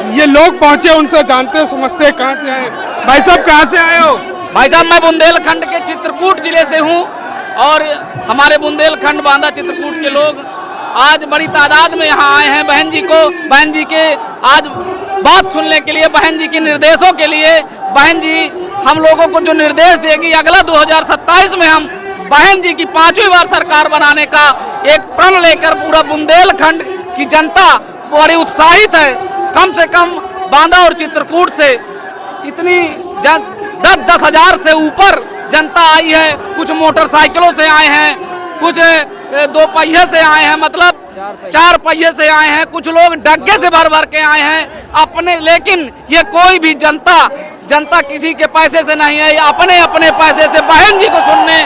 ये लोग पहुंचे, उनसे जानते समझते कहाँ से आए। भाई साहब कहाँ से आए हो? भाई साहब मैं बुंदेलखंड के चित्रकूट जिले से हूँ और हमारे बुंदेलखंड बांदा चित्रकूट के लोग आज बड़ी तादाद में यहाँ आए हैं बहन जी के आज बात सुनने के लिए, बहन जी के निर्देशों के लिए। बहन जी हम लोगों को जो निर्देश देगी, अगला 2027 में हम बहन जी की 5वीं बार सरकार बनाने का एक प्रण लेकर पूरा बुंदेलखंड की जनता बड़ी उत्साहित है। कम से कम बांदा और चित्रकूट से इतनी 10 हजार से ऊपर जनता आई है। कुछ मोटरसाइकिलों से आए हैं, कुछ 2 पहिए से आए हैं, मतलब 4 पहिए से आए हैं, कुछ लोग डग्गे से भर भर के आए हैं अपने। लेकिन ये कोई भी जनता किसी के पैसे से नहीं है, अपने अपने पैसे से बहन जी को सुनने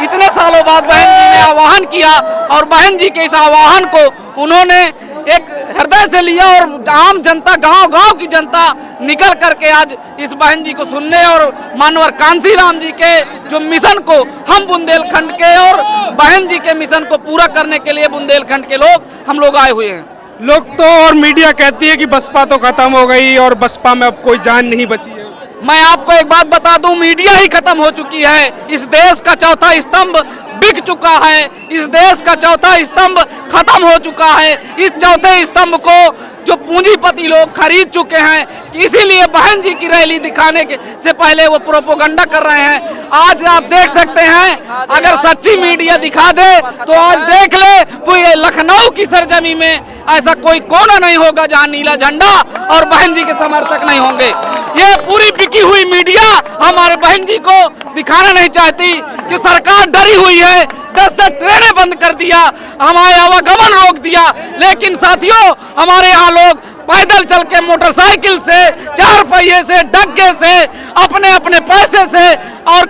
इतने सालों बाद बहन जी ने आह्वान किया और बहन जी के इस आह्वान को उन्होंने एक हृदय से लिया और आम जनता, गांव-गांव की जनता निकल करके आज इस बहन जी को सुनने और मानवर कांसी राम जी के जो मिशन को हम बुंदेलखंड के और बहन जी के मिशन को पूरा करने के लिए बुंदेलखंड के लोग हम लोग आए हुए हैं। लोग तो और मीडिया कहती है कि बसपा तो खत्म हो गई और बसपा में अब कोई जान नहीं बची है। मैं आपको एक बात बता दूं, मीडिया ही खत्म हो चुकी है। इस देश का चौथा स्तंभ बिक चुका है, इस देश का चौथा स्तंभ खत्म हो चुका है। इस चौथे स्तंभ को जो पूंजीपति लोग खरीद चुके हैं, इसीलिए बहन जी की रैली दिखाने के से पहले वो प्रोपोगंडा कर रहे हैं। आज आप देख सकते हैं, अगर सच्ची मीडिया दिखा दे तो आज देख ले पूरे लखनऊ की सरजमी में ऐसा कोई कोना नहीं होगा जहां नीला झंडा और बहन जी के समर्थक नहीं होंगे। ये पूरी बिकी हुई मीडिया हमारे बहन जी को दिखाना नहीं चाहती कि सरकार डरी हुई है, 10 ट्रेनें बंद कर दिया, हमारे आवागमन रोक दिया। लेकिन साथियों, हमारे यहाँ लोग पैदल चल के, मोटरसाइकिल से, 4 पहिए से, डग्गे से, अपने अपने पैसे से और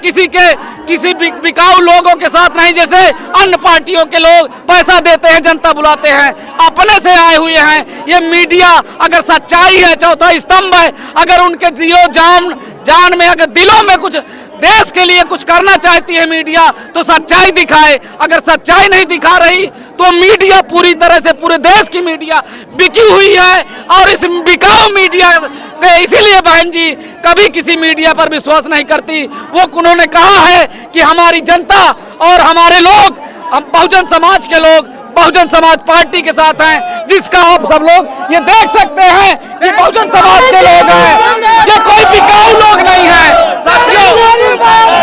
किसी बिकाऊ लोगों के साथ नहीं, जैसे अन्य पार्टियों के लोग पैसा देते हैं, जनता बुलाते हैं, अपने से आए हुए हैं। ये मीडिया अगर सच्चाई है, चौथा स्तंभ है, अगर उनके जान में, अगर दिलों में कुछ देश के लिए कुछ करना चाहती है मीडिया, तो सच्चाई दिखाए। अगर सच्चाई नहीं दिखा रही तो मीडिया पूरी तरह से, पूरे देश की मीडिया बिकी हुई है। और इस बिकाऊ मीडिया इसीलिए बहन जी कभी किसी मीडिया पर विश्वास नहीं करती। वो उन्होंने कहा है कि हमारी जनता और हमारे लोग, हम बहुजन समाज के लोग बहुजन समाज पार्टी के साथ हैं, जिसका आप सब लोग ये देख सकते हैं कि बहुजन समाज के लोग हैं, ये कोई बिकाऊ लोग नहीं है। साथियों,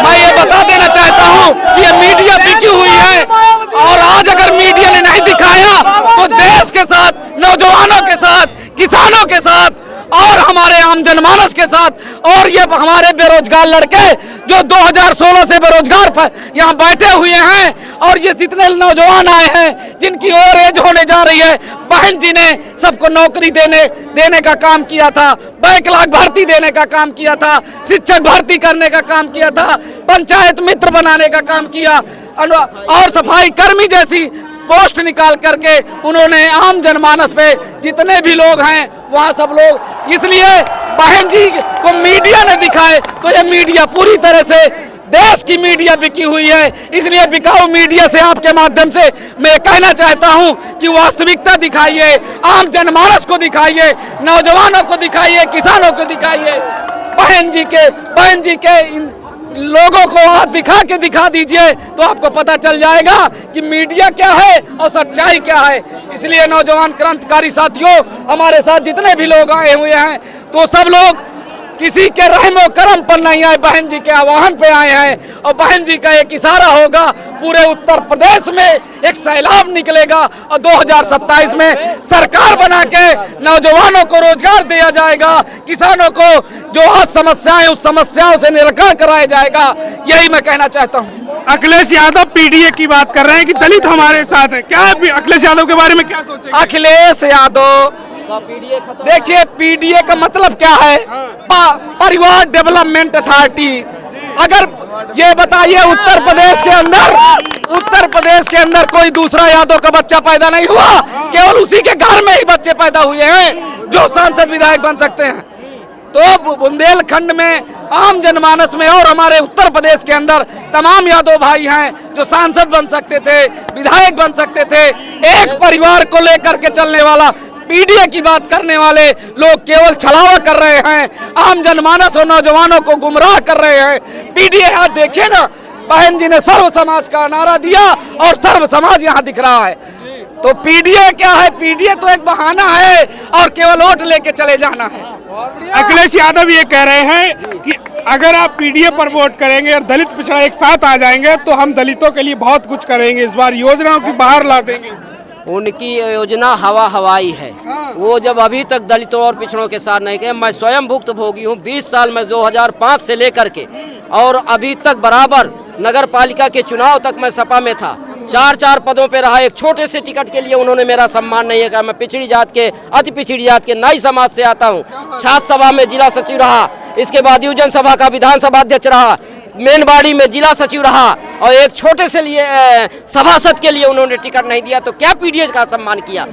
मैं ये बता देना चाहता हूँ कि ये मीडिया बिकी हुई है और आज अगर मीडिया ने नहीं दिखाया तो देश के साथ, नौजवानों के साथ, किसानों के साथ और हमारे आम जनमानस के साथ और ये हमारे बेरोजगार लड़के जो 2016 से बेरोजगार यहाँ बैठे हुए हैं और ये जितने नौजवान आए हैं जिनकी और एज होने जा रही है, बहन जी ने सबको नौकरी देने का काम किया था, बैकलॉग भर्ती देने का काम किया था, शिक्षक भर्ती करने का काम किया था, पंचायत मित्र बनाने का काम किया और सफाई कर्मी जैसी पोस्ट निकाल करके उन्होंने आम जनमानस पे जितने भी लोग हैं वहाँ सब लोग, इसलिए बहन जी को मीडिया ने दिखाए तो ये मीडिया पूरी तरह से देश की मीडिया बिकी हुई है। इसलिए बिकाऊ मीडिया से आपके माध्यम से मैं कहना चाहता हूं कि वास्तविकता दिखाइए, आम जनमानस को दिखाइए, नौजवानों को दिखाइए, किसानों को दिखाइए। बहन जी के इन लोगों को हाथ दिखा दीजिए तो आपको पता चल जाएगा कि मीडिया क्या है और सच्चाई क्या है। इसलिए नौजवान क्रांतिकारी साथियों, हमारे साथ जितने भी लोग आए हुए हैं तो सब लोग किसी के रहमो करम पर नहीं आए, बहन जी के आह्वान पे आए हैं और बहन जी का एक इशारा होगा, पूरे उत्तर प्रदेश में एक सैलाब निकलेगा और 2027 में सरकार बना के नौजवानों को रोजगार दिया जाएगा, किसानों को जो आज समस्याएं उस समस्याओं से निराकरण कराया जाएगा। यही मैं कहना चाहता हूँ। अखिलेश यादव पीडीए की बात कर रहे हैं कि दलित हमारे साथ है, क्या अखिलेश यादव के बारे में क्या सोचेंगे? अखिलेश यादव, देखिए पीडीए का मतलब क्या है? परिवार डेवलपमेंट अथॉरिटी। अगर ये बताइए उत्तर प्रदेश के अंदर कोई दूसरा यादव का बच्चा पैदा नहीं हुआ, केवल उसी के घर में ही बच्चे पैदा हुए हैं जो सांसद विधायक बन सकते हैं। तो बुंदेलखंड में, आम जनमानस में और हमारे उत्तर प्रदेश के अंदर तमाम यादव भाई हैं जो सांसद बन सकते थे, विधायक बन सकते थे। एक परिवार को लेकर के चलने वाला पीडीए की बात करने वाले लोग केवल छलावा कर रहे हैं, आम जनमानस और नौजवानों को गुमराह कर रहे हैं। पीडीए आज देखिए ना, बहन जी ने सर्व समाज का नारा दिया और सर्व समाज यहाँ दिख रहा है। तो पीडीए क्या है? पीडीए तो एक बहाना है और केवल वोट लेके चले जाना है। अखिलेश यादव ये कह रहे हैं कि अगर आप पीडीए पर वोट करेंगे और दलित पिछड़ा एक साथ आ जाएंगे तो हम दलितों के लिए बहुत कुछ करेंगे, इस बार योजनाओं की बाहर ला देंगे। उनकी योजना हवाई है। वो जब अभी तक दलितों और पिछड़ों के साथ नहीं गए। मैं स्वयं भुक्तभोगी हूँ। 20 साल में 2005 से लेकर के और अभी तक बराबर नगर पालिका के चुनाव तक मैं सपा में था। 4 पदों पे रहा। एक छोटे से टिकट के लिए उन्होंने मेरा सम्मान नहीं किया। मैं पिछड़ी जात के, अति पिछड़ी जात के नाई समाज से आता हूँ। छात्र सभा में जिला सचिव रहा, इसके बाद युवजन सभा का विधानसभा अध्यक्ष रहा, मेनबाड़ी में जिला सचिव रहा और एक छोटे से लिए सभासद के लिए उन्होंने टिकट नहीं दिया। तो क्या पीडीए का सम्मान किया?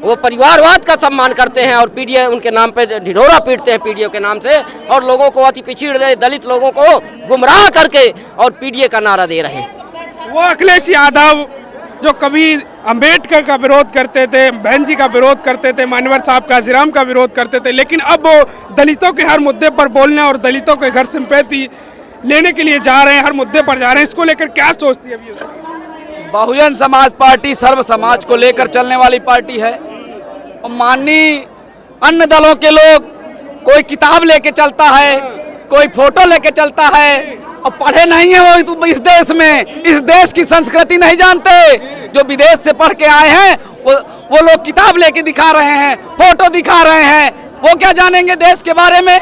वो परिवारवाद का सम्मान करते हैं और पीडीए उनके नाम पे ढिढोरा पीटते हैं पीडीए के नाम से, और लोगों को अति पिछड़े दलित लोगों को गुमराह करके और पीडीए का नारा दे रहे हैं। वो अखिलेश यादव जो कभी अंबेडकर का विरोध करते थे, बहन जी का विरोध करते थे, मानवर साहब का, काजीराम का विरोध करते थे, लेकिन अब वो दलितों के हर मुद्दे पर बोलने और दलितों के घर सिंपैथी लेने के लिए जा रहे हैं, हर मुद्दे पर जा रहे हैं। इसको लेकर क्या सोचती है अभी? बहुजन समाज पार्टी सर्व समाज को लेकर चलने वाली पार्टी है। माननीय अन्य दलों के लोग कोई किताब लेके चलता है, कोई फोटो लेके चलता है और पढ़े नहीं है वो तो इस देश में, इस देश की संस्कृति नहीं जानते। जो विदेश से पढ़ के आए हैं वो लोग किताब लेके दिखा रहे हैं, फोटो दिखा रहे हैं। वो क्या जानेंगे देश के बारे में?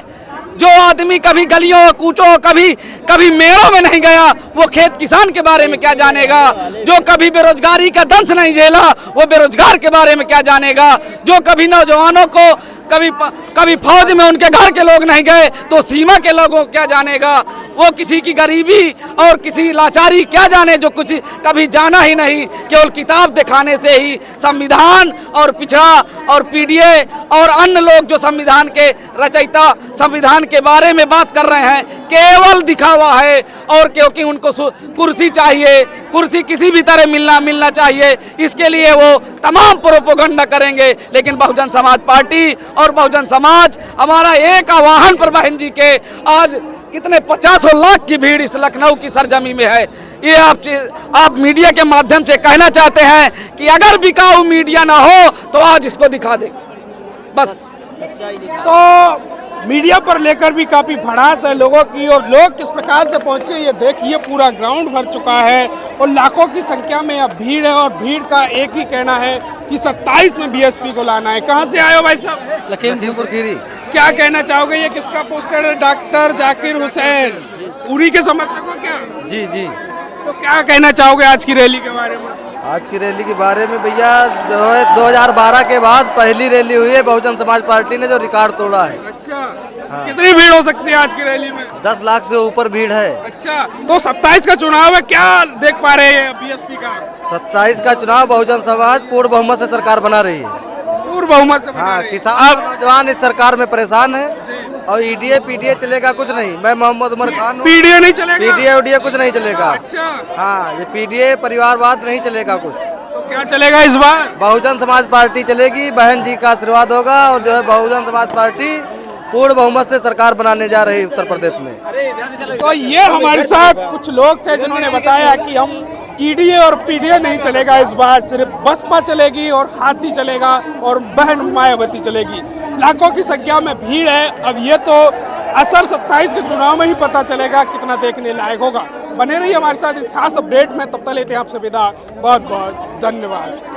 जो आदमी कभी गलियों कूचों कभी मेड़ों में नहीं गया, वो खेत किसान के बारे में क्या जानेगा? जो कभी बेरोजगारी का दंश नहीं झेला, वो बेरोजगार के बारे में क्या जानेगा? जो कभी नौजवानों को कभी फौज में उनके घर के लोग नहीं गए, तो सीमा के लोगों क्या जानेगा? वो किसी की गरीबी और किसी लाचारी क्या जाने, जो कुछ कभी जाना ही नहीं। केवल किताब दिखाने से ही संविधान और पिछड़ा और पीडीए और अन्य लोग जो संविधान के रचयिता संविधान के बारे में बात कर रहे हैं, केवल दिखावा है। और क्योंकि उनको कुर्सी चाहिए, कुर्सी किसी भी तरह मिलना चाहिए, इसके लिए वो तमाम प्रोपोगंडा करेंगे। लेकिन बहुजन समाज पार्टी और बहुजन समाज हमारा एक आह्वान पर बहन जी के आज कितने 50 लाख की भीड़ इस लखनऊ की सरजमी में है। ये आप मीडिया के माध्यम से कहना चाहते हैं कि अगर बिकाऊ मीडिया ना हो तो आज इसको दिखा दे बस। तो मीडिया पर लेकर भी काफी भड़ास है लोगों की, और लोग किस प्रकार से पहुंचे ये देखिए, पूरा ग्राउंड भर चुका है और लाखों की संख्या में अब भीड़ है। और भीड़ का एक ही कहना है कि 27 में बीएसपी को लाना है। कहाँ से आए हो भाई साहब? लखीमपुर खीरी। क्या कहना चाहोगे? ये किसका पोस्टर है? डॉक्टर जाकिर हुसैन, उरी के समर्थक हो क्या? जी जी। तो क्या कहना चाहोगे आज की रैली के बारे में? आज की रैली के बारे में भैया, जो है 2012 के बाद पहली रैली हुई है बहुजन समाज पार्टी ने जो रिकॉर्ड तोड़ा है। अच्छा, कितनी भीड़ हो सकती है आज की रैली में? 10 लाख से ऊपर भीड़ है। अच्छा, तो 27 का चुनाव है, क्या देख पा रहे हैं बीएसपी का? 27 का चुनाव बहुजन समाज पूर्ण बहुमत से सरकार बना रही है। पूर्ण बहुमत से बना हाँ, रही है। किसान नौजवान इस सरकार में परेशान है और ईडीए पीडीए चलेगा कुछ नहीं। मैं मोहम्मद उमर खान हूँ। पीडीए नहीं चलेगा? पीडीए उडीए कुछ नहीं चलेगा। अच्छा, हाँ, ये पीडीए परिवारवाद नहीं चलेगा कुछ। तो क्या चलेगा इस बार? बहुजन समाज पार्टी चलेगी, बहन जी का आशीर्वाद होगा और जो है बहुजन समाज पार्टी पूर्ण बहुमत से सरकार बनाने जा रही है उत्तर प्रदेश में। तो ये हमारे साथ कुछ लोग थे जिन्होंने बताया कि हम ईडीए और पीडीए नहीं चलेगा इस बार, सिर्फ बसपा चलेगी और हाथी चलेगा और बहन मायावती चलेगी। लाखों की संख्या में भीड़ है। अब ये तो असर 27 के चुनाव में ही पता चलेगा कितना देखने लायक होगा। बने रहिए हमारे साथ इस खास अपडेट में, तब तक लेते हैं आपसे विदा। बहुत बहुत धन्यवाद।